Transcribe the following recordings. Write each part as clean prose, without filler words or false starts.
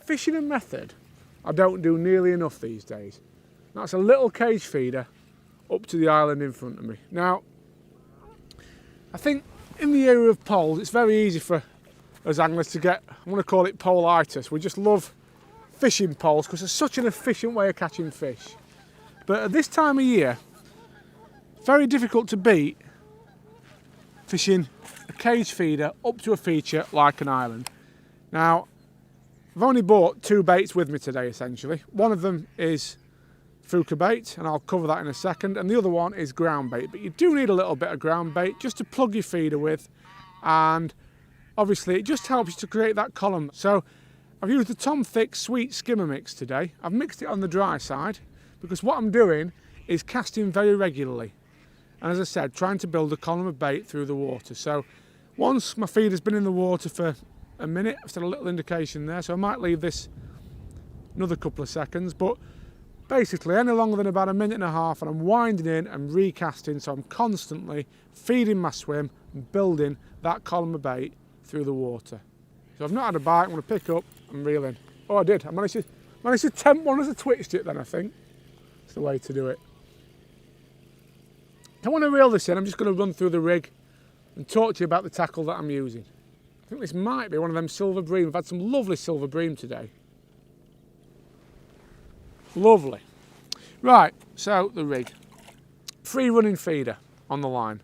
Fishing a method I don't do nearly enough these days. That's a little cage feeder up to the island in front of me. Now, I think in the area of poles, it's very easy for us anglers to get, I want to call it poleitis. We just love fishing poles because it's such an efficient way of catching fish. But at this time of year, very difficult to beat fishing a cage feeder up to a feature like an island. Now, I've only bought 2 baits with me today essentially. One of them is Fjuka bait, and I'll cover that in a second, and the other one is ground bait. But you do need a little bit of ground bait just to plug your feeder with, and obviously it just helps you to create that column. So I've used the Tom Thick Sweet Skimmer Mix today. I've mixed it on the dry side because what I'm doing is casting very regularly, and as I said, trying to build a column of bait through the water. So once my feeder's been in the water for a minute, I've set a little indication there, so I might leave this another couple of seconds, but basically any longer than about a minute and a half, and I'm winding in and recasting, so I'm constantly feeding my swim and building that column of bait through the water. So I've not had a bite, I'm going to pick up and reel in. Oh, I did. I managed to tempt one as I twitched it then, I think. It's the way to do it. I want to reel this in, I'm just going to run through the rig and talk to you about the tackle that I'm using. I think this might be one of them silver bream. I've had some lovely silver bream today. Lovely. Right, so the rig. Free running feeder on the line.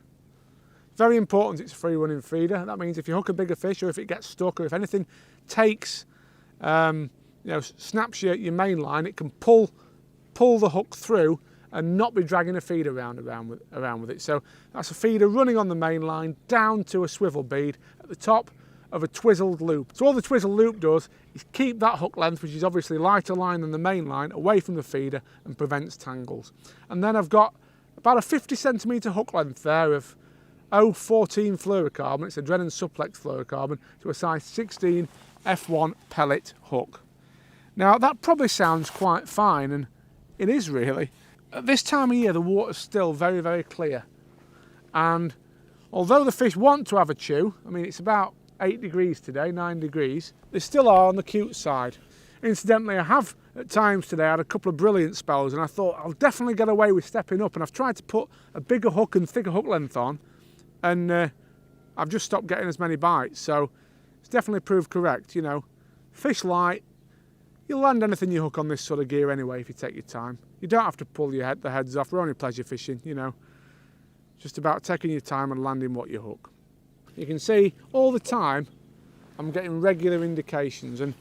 Very important it's a free running feeder. That means if you hook a bigger fish, or if it gets stuck, or if anything takes, snaps your main line, it can pull the hook through and not be dragging a feeder around with it. So that's a feeder running on the main line down to a swivel bead at the top of a twizzled loop. So all the twizzle loop does is keep that hook length, which is obviously lighter line than the main line, away from the feeder and prevents tangles. And then I've got about a 50cm hook length there of 014 fluorocarbon. It's a Drennan Suplex fluorocarbon to a size 16 F1 pellet hook. Now that probably sounds quite fine, and it is really. At this time of year the water's still very, very clear, and although the fish want to have a chew, I mean it's about 8 degrees today, 9 degrees, they still are on the cute side. Incidentally, I have at times today had a couple of brilliant spells, and I thought I'll definitely get away with stepping up, and I've tried to put a bigger hook and thicker hook length on, and I've just stopped getting as many bites. So it's definitely proved correct. You know, fish light, you'll land anything you hook on this sort of gear anyway if you take your time. You don't have to pull the heads off. We're only pleasure fishing, you know, just about taking your time and landing what you hook. You can see all the time I'm getting regular indications, and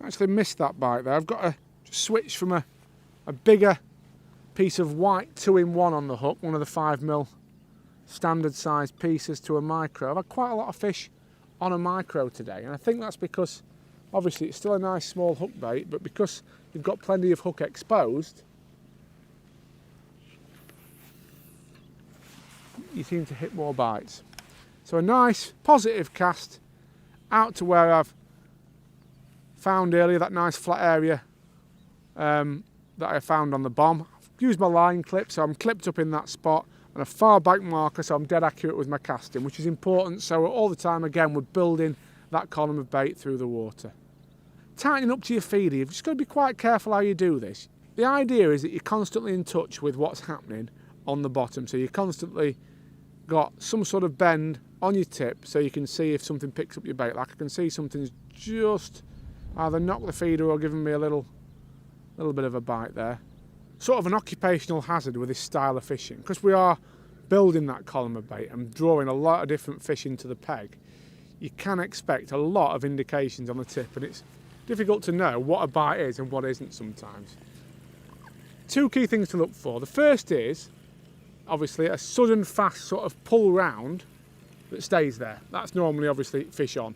I actually missed that bite there. I've got to switch from a bigger piece of white 2-in-1 on the hook, one of the 5mm standard size pieces, to a micro. I've had quite a lot of fish on a micro today, and I think that's because obviously it's still a nice small hook bait, but because you've got plenty of hook exposed, you seem to hit more bites. So a nice positive cast out to where I've found earlier, that nice flat area that I found on the bomb. I've used my line clip, so I'm clipped up in that spot, and a far back marker, so I'm dead accurate with my casting, which is important. So all the time, again, we're building that column of bait through the water. Tightening up to your feeder, you've just got to be quite careful how you do this. The idea is that you're constantly in touch with what's happening on the bottom, so you constantly got some sort of bend on your tip so you can see if something picks up your bait. Like I can see something's just either knocked the feeder or given me a little bit of a bite there. Sort of an occupational hazard with this style of fishing, because we are building that column of bait and drawing a lot of different fish into the peg. You can expect a lot of indications on the tip, and it's difficult to know what a bite is and what isn't sometimes. 2 key things to look for. The first is obviously a sudden fast sort of pull round that stays there. That's normally obviously fish on.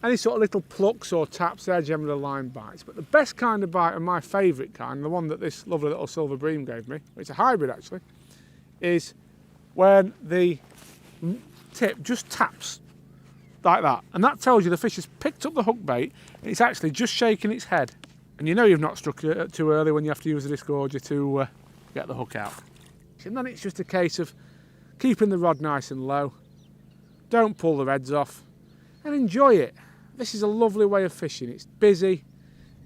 Any sort of little plucks or taps, they're generally line bites. But the best kind of bite, and my favourite kind, the one that this lovely little silver bream gave me, it's a hybrid actually, is when the tip just taps like that. And that tells you the fish has picked up the hook bait and it's actually just shaking its head. And you know you've not struck it too early when you have to use a disgorger to get the hook out. And then it's just a case of keeping the rod nice and low, don't pull the heads off, and enjoy it. This is a lovely way of fishing. It's busy,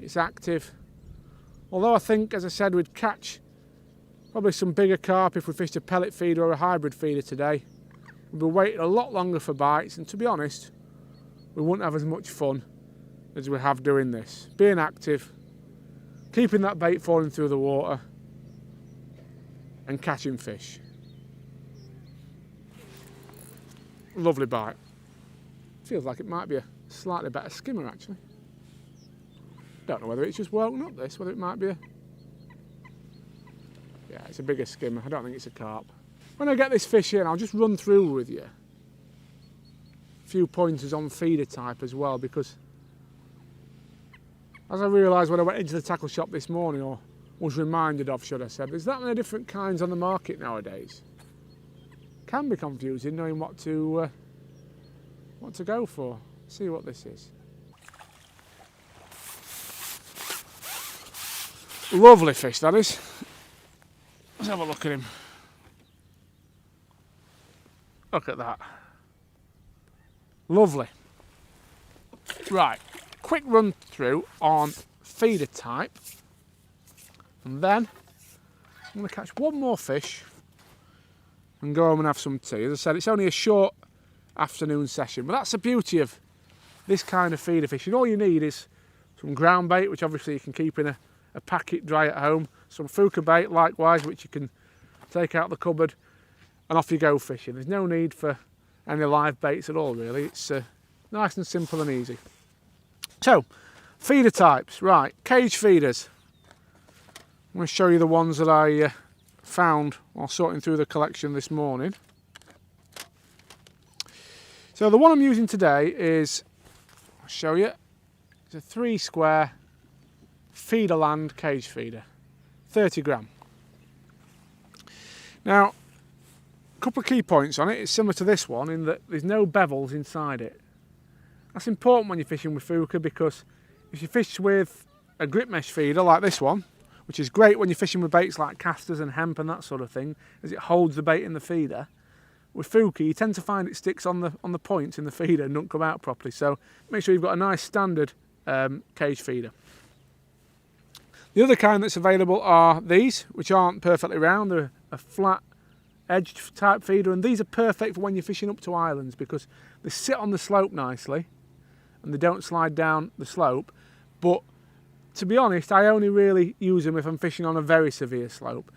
it's active. Although I think, as I said, we'd catch probably some bigger carp if we fished a pellet feeder or a hybrid feeder today. We'd be waiting a lot longer for bites, and to be honest, we wouldn't have as much fun as we have doing this. Being active, keeping that bait falling through the water, and catching fish. Lovely bite. Feels like it might be a slightly better skimmer actually. Don't know whether it's just woken up this, whether it might be a... Yeah, it's a bigger skimmer. I don't think it's a carp. When I get this fish in, I'll just run through with you a few pointers on feeder type as well, because as I realised when I went into the tackle shop this morning, or was reminded of, should I say, there's that many different kinds on the market nowadays. Can be confusing knowing what to go for. See what this is. Lovely fish, that is. Let's have a look at him. Look at that. Lovely. Right, quick run through on feeder type. And then I'm going to catch one more fish and go home and have some tea. As I said, it's only a short afternoon session, but that's the beauty of this kind of feeder fishing. All you need is some ground bait, which obviously you can keep in a packet dry at home, some Fjuka bait likewise, which you can take out the cupboard, and off you go fishing. There's no need for any live baits at all really. It's nice and simple and easy. So, feeder types, right, cage feeders. I'm going to show you the ones that I found while sorting through the collection this morning. So the one I'm using today is, I'll show you, it's a 3 square Feederland cage feeder, 30 gram. Now, a couple of key points on it. It's similar to this one in that there's no bevels inside it. That's important when you're fishing with Fjuka, because if you fish with a grip mesh feeder like this one, which is great when you're fishing with baits like casters and hemp and that sort of thing, as it holds the bait in the feeder. With Fjuka, you tend to find it sticks on the points in the feeder and don't come out properly. So make sure you've got a nice standard cage feeder. The other kind that's available are these, which aren't perfectly round. They're a flat edged type feeder, and these are perfect for when you're fishing up to islands because they sit on the slope nicely and they don't slide down the slope. But to be honest, I only really use them if I'm fishing on a very severe slope.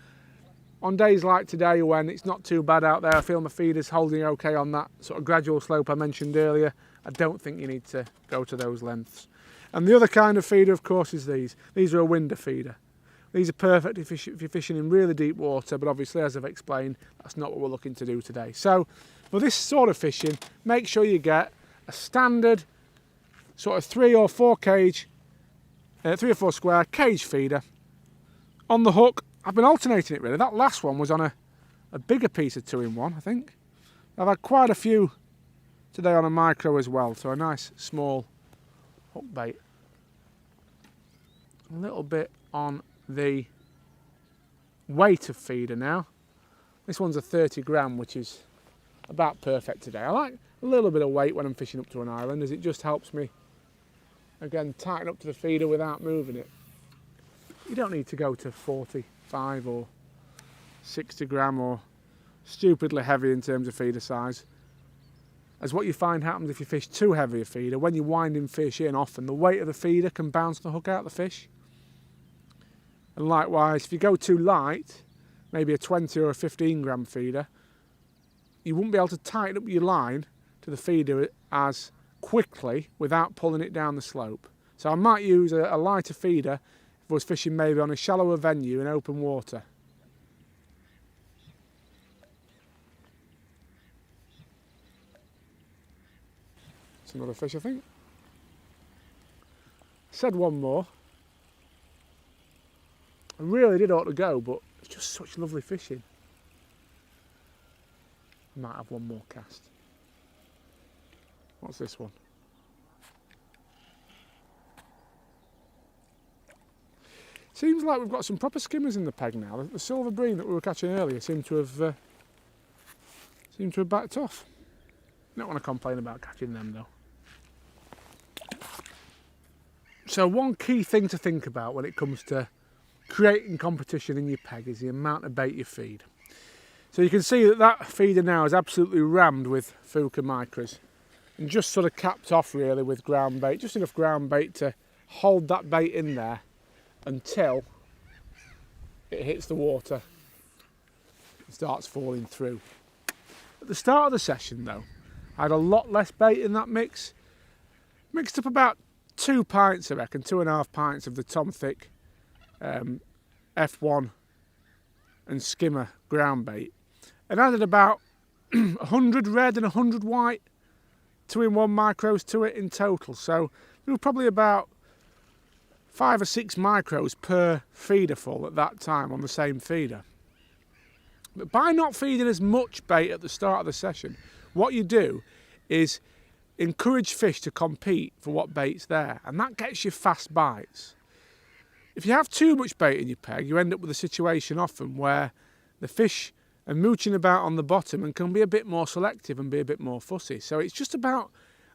On days like today when it's not too bad out there, I feel my feeder's holding okay on that sort of gradual slope I mentioned earlier, I don't think you need to go to those lengths. And the other kind of feeder, of course, is these. These are a winder feeder. These are perfect if you're fishing in really deep water, but obviously, as I've explained, that's not what we're looking to do today. So for this sort of fishing, make sure you get a standard sort of 3 or 4 square cage feeder. On the hook, I've been alternating it really. That last one was on a bigger piece of 2-in-1, I think. I've had quite a few today on a micro as well, so a nice small hook bait. A little bit on the weight of feeder now. This one's a 30 gram, which is about perfect today. I like a little bit of weight when I'm fishing up to an island, as it just helps me, again, tighten up to the feeder without moving it. You don't need to go to 45 or 60 gram or stupidly heavy in terms of feeder size. As what you find happens if you fish too heavy a feeder, when you're winding fish in, often the weight of the feeder can bounce the hook out of the fish. And likewise, if you go too light, maybe a 20 or a 15 gram feeder, you won't be able to tighten up your line to the feeder as quickly without pulling it down the slope. So I might use a lighter feeder if I was fishing maybe on a shallower venue in open water. It's another fish, I think. Said one more. I really did ought to go, but it's just such lovely fishing. I might have one more cast. What's this one? Seems like we've got some proper skimmers in the peg now. The silver bream that we were catching earlier seem to have backed off. Don't want to complain about catching them though. So one key thing to think about when it comes to creating competition in your peg is the amount of bait you feed. So you can see that that feeder now is absolutely rammed with Fjuka micros and just sort of capped off really with ground bait, just enough ground bait to hold that bait in there until it hits the water and starts falling through. At the start of the session though, I had a lot less bait in that mix. Mixed up about 2 pints, I reckon, 2.5 pints of the Tom Thick F1 and skimmer ground bait, and added about 100 red and 100 white 2-in-1 micros to it in total. So there were probably about 5 or 6 micros per feeder full at that time on the same feeder. But by not feeding as much bait at the start of the session, what you do is encourage fish to compete for what bait's there, and that gets you fast bites. If you have too much bait in your peg, you end up with a situation often where the fish are mooching about on the bottom and can be a bit more selective and be a bit more fussy. So it's just about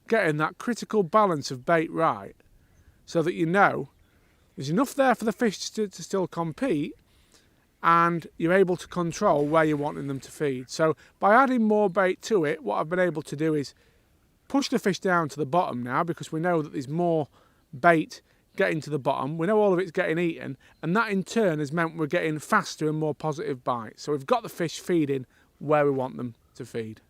getting that critical balance of bait right so that you know there's enough there for the fish to still compete and you're able to control where you're wanting them to feed. So by adding more bait to it, what I've been able to do is push the fish down to the bottom now, because we know that there's more bait getting to the bottom. We know all of it's getting eaten, and that in turn has meant we're getting faster and more positive bites. So we've got the fish feeding where we want them to feed.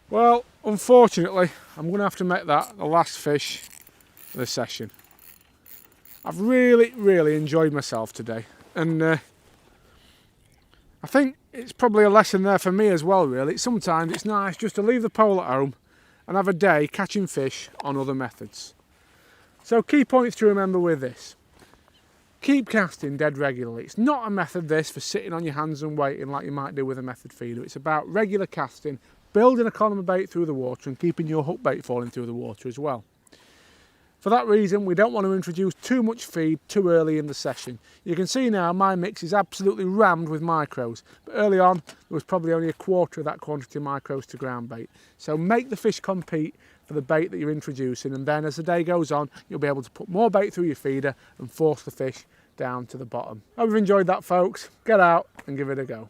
Well, unfortunately, I'm going to have to make that the last fish of the session. I've really enjoyed myself today, and I think it's probably a lesson there for me as well, really. Sometimes it's nice just to leave the pole at home and have a day catching fish on other methods. So key points to remember with this: keep casting dead regularly. It's not a method this for sitting on your hands and waiting like you might do with a method feeder. It's about regular casting, building a column of bait through the water and keeping your hook bait falling through the water as well. For that reason, we don't want to introduce too much feed too early in the session. You can see now my mix is absolutely rammed with micros, but early on there was probably only a quarter of that quantity of micros to ground bait. So make the fish compete for the bait that you're introducing, and then as the day goes on you'll be able to put more bait through your feeder and force the fish down to the bottom. Hope you've enjoyed that, folks. Get out and give it a go.